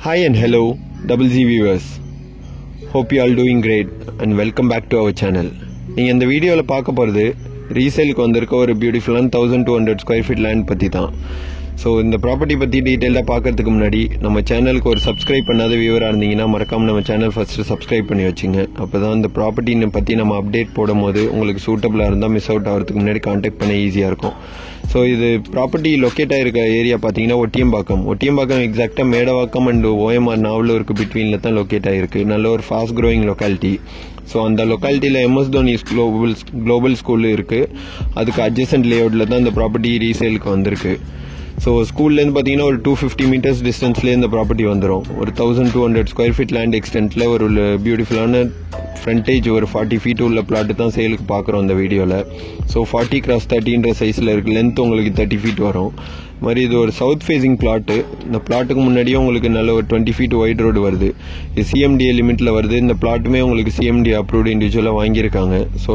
Hi and hello, Double Z viewers. Hope you all doing great and welcome back to our channel. நீங்கள் இந்த வீடியோவில் பார்க்க போகிறது ரீசேலுக்கு வந்திருக்க ஒரு பியூட்டிஃபுல்லான 1200 ஸ்கொயர் ஃபீட் லேண்ட் பற்றி தான். ஸோ இந்த ப்ராப்பர்ட்டி பற்றி டீட்டெயிலாக பார்க்கறதுக்கு முன்னாடி நம்ம சேனலுக்கு ஒரு சப்ஸ்கிரைப் பண்ணாத வியூவராக இருந்தீங்கன்னா மறக்காமல் நம்ம சேனல் ஃபஸ்ட்டு சப்ஸ்கிரைப் பண்ணி வச்சுங்க. அப்போ தான் இந்த ப்ராப்பர்ட்டினை பற்றி நம்ம அப்டேட் போடும் போது உங்களுக்கு சூட்டபுளாக இருந்தால் மிஸ் அவுட் ஆகிறதுக்கு முன்னாடி கான்டாக்ட் பண்ண ஈஸியாக இருக்கும். ஸோ இது ப்ராப்பர்ட்டி லொக்கேட் ஆகிருக்க ஏரியா பார்த்தீங்கன்னா ஒட்டியம்பாக்கம் எக்ஸாக்டாக மேடவாக்கம் அண்ட் ஓஎம்ஆர் நாவலூருக்கு பிட்வீனில் தான் லொக்கேட் ஆகிருக்கு. நல்ல ஒரு ஃபாஸ்ட் க்ரோயிங் லொக்காலிட்டி. ஸோ அந்த லொக்காலிட்டியில் எம்எஸ் தோனி குளோபல் ஸ்கூல் இருக்குது. அதுக்கு அட்ஜசன்ட் லேஅவுட்டில் தான் இந்த ப்ராப்பர்ட்டி ரீசேலுக்கு வந்திருக்கு. ஸோ ஸ்கூல்லேருந்து பார்த்தீங்கன்னா ஒரு 250 மீட்டர்ஸ் டிஸ்டன்ஸ்லேயே இந்த ப்ராப்பர்ட்டி வந்துடும். ஒரு 1200 ஸ்கொயர் ஃபீட் லேண்ட் எக்ஸ்டென்ட்டில் ஒரு பியூட்டிஃபுல்லான ஃப்ரண்டேஜ் ஒரு 40 ஃபீட் உள்ள பிளாட்டு தான் சேலுக்கு பார்க்குறோம் இந்த வீடியோவில். ஸோ 40x30ன்ற சைஸில் இருக்குது. லென்த் உங்களுக்கு 30 ஃபீட் வரும். மாதிரி இது ஒரு சவுத் ஃபேஸிங் பிளாட்டு. இந்த பிளாட்டுக்கு முன்னாடியே உங்களுக்கு நல்ல ஒரு 20 ஃபீட் ஒயிட் ரோடு வருது. இது சிஎம்டிஏ லிமிட்டில் வருது. இந்த பிளாட்டுமே உங்களுக்கு சிஎம்டி அப்ரூவ்டு இண்டிவிஜுவலாக வாங்கியிருக்காங்க. ஸோ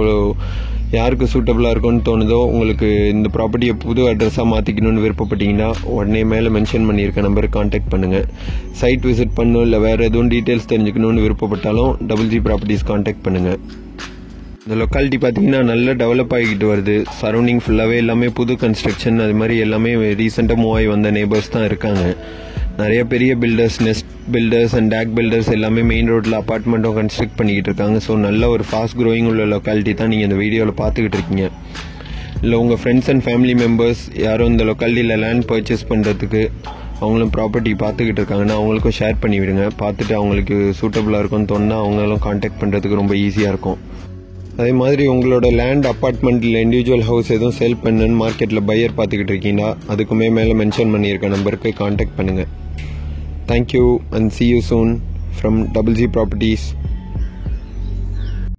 யாருக்கு சூட்டபுளாக இருக்கும்னு தோணுதோ, உங்களுக்கு இந்த ப்ராப்பர்ட்டியை புது அட்ரஸாக மாற்றிக்கணும்னு விருப்பப்பட்டீங்கன்னா உடனே மேலே மென்ஷன் பண்ணியிருக்க நம்பருக்கு கான்டாக்ட் பண்ணுங்கள். சைட் விசிட் பண்ணணும், இல்லை வேறு எதுவும் டீட்டெயில்ஸ் தெரிஞ்சுக்கணும்னு விருப்பப்பட்டாலும் டபுள் ஜி ப்ராப்பர்ட்டிஸ் கான்டாக்ட் பண்ணுங்கள். இந்த லொக்காலிட்டி பார்த்தீங்கன்னா நல்லா டெவலப் ஆகிக்கிட்டு வருது. சரௌண்டிங் ஃபுல்லாகவே எல்லாமே புது கன்ஸ்ட்ரக்ஷன், அது மாதிரி எல்லாமே ரீசெண்டாக மூவ் ஆகி வந்த நேபர்ஸ் தான் இருக்காங்க. நிறைய பெரிய builders, Nest builders and Tag builders எல்லாமே மெயின் ரோட்டில் அப்பார்ட்மெண்ட்டும் கன்ஸ்ட்ரக்ட் பண்ணிக்கிட்டு இருக்காங்க. ஸோ நல்ல ஒரு ஃபாஸ்ட் க்ரோயிங் உள்ள லொக்காலிட்டி தான் நீங்கள் இந்த வீடியோவில் பார்த்துக்கிட்டு இருக்கீங்க. இல்லை உங்கள் ஃப்ரெண்ட்ஸ் அண்ட் ஃபேமிலி மெம்பர்ஸ் யாரும் இந்த லொக்காலிட்டியில் லேண்ட் பர்ச்சேஸ் பண்ணுறதுக்கு அவங்களும் ப்ராப்பர்ட்டி பார்த்துக்கிட்டு இருக்காங்கன்னா அவங்களுக்கும் ஷேர் பண்ணி விடுங்க. பார்த்துட்டு அவங்களுக்கு சூட்டபுளாக இருக்கும்னு தோணுன்னா அவங்களும் கான்டாக்ட் பண்ணுறதுக்கு ரொம்ப ஈஸியாக இருக்கும். அதே மாதிரி உங்களோட லேண்ட், அப்பார்ட்மெண்ட் இல்லை இண்டிவிஜுவல் ஹவுஸ் எதுவும் சேல் பண்ணுன்னு மார்க்கெட்டில் பையர் பார்த்துக்கிட்டு இருக்கீங்கன்னா அதுக்குமே மேலே மென்ஷன் பண்ணியிருக்க நம்பருக்கு கான்டாக்ட் பண்ணுங்கள். Thank you and see you soon from Double Z Properties.